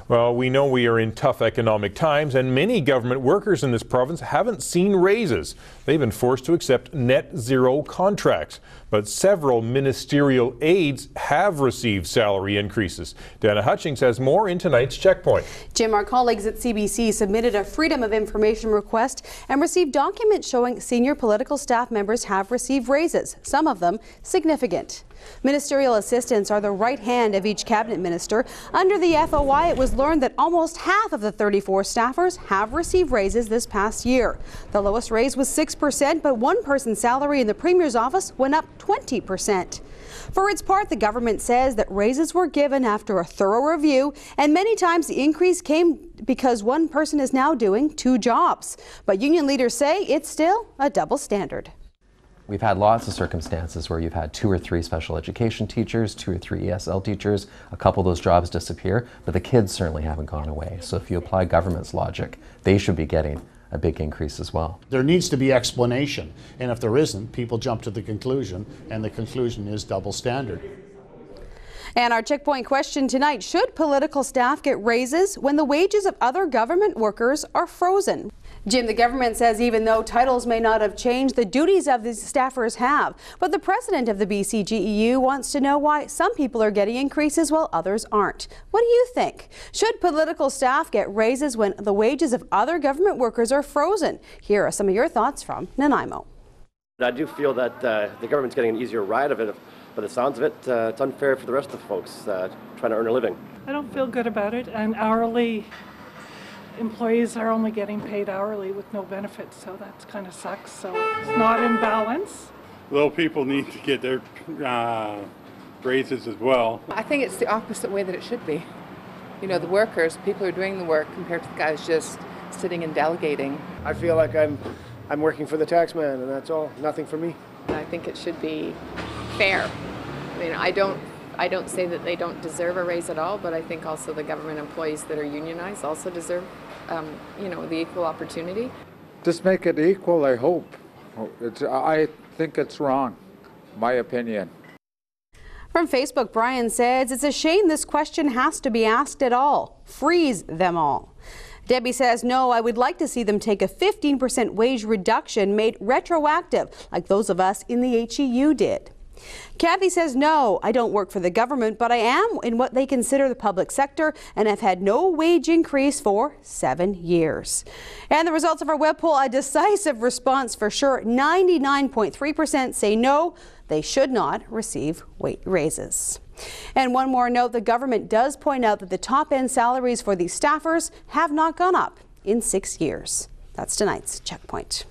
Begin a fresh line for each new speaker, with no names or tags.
Well, we know we are in tough economic times, and many government workers in this province haven't seen raises. They've been forced to accept net zero contracts. But several ministerial aides have received salary increases. Dana Hutchings has more in tonight's Checkpoint.
Jim, our colleagues at CBC submitted a Freedom of Information request and received documents showing senior political staff members have received raises, some of them significant. Ministerial assistants are the right hand of each cabinet minister. Under the FOI, it was learned that almost half of the 34 staffers have received raises this past year. The lowest raise was 6%, but one person's salary in the Premier's office went up 20%. For its part, the government says that raises were given after a thorough review, and many times the increase came because one person is now doing two jobs. But union leaders say it's still a double standard.
We've had lots of circumstances where you've had 2 or 3 special education teachers, 2 or 3 ESL teachers, a couple of those jobs disappear, but the kids certainly haven't gone away. So if you apply government's logic, they should be getting a big increase as well.
There needs to be explanation, and if there isn't, people jump to the conclusion, and the conclusion is double standard.
And our Checkpoint question tonight, should political staff get raises when the wages of other government workers are frozen? Jim, the government says even though titles may not have changed, the duties of these staffers have. But the president of the BCGEU wants to know why some people are getting increases while others aren't. What do you think? Should political staff get raises when the wages of other government workers are frozen? Here are some of your thoughts from Nanaimo.
I do feel that the government's getting an easier ride of it. By the sounds of it, it's unfair for the rest of the folks trying to earn a living.
I don't feel good about it, and hourly employees are only getting paid hourly with no benefits, so that kind of sucks. So it's not in balance.
Well, people need to get their raises as well.
I think it's the opposite way that it should be. You know, the workers, people who are doing the work compared to the guys just sitting and delegating.
I feel like I'm working for the tax man, and that's all, nothing for me.
I think it should be fair. I mean, I don't say that they don't deserve a raise at all, but I think also the government employees that are unionized also deserve, you know, the equal opportunity.
Just make it equal, I hope. I think it's wrong, my opinion.
From Facebook, Brian says, it's a shame this question has to be asked at all. Freeze them all. Debbie says, no, I would like to see them take a 15% wage reduction made retroactive, like those of us in the HEU did. Kathy says, no, I don't work for the government, but I am in what they consider the public sector and have had no wage increase for 7 years. And the results of our web poll, a decisive response for sure. 99.3% say no, they should not receive raises. And one more note, the government does point out that the top-end salaries for these staffers have not gone up in 6 years. That's tonight's Checkpoint.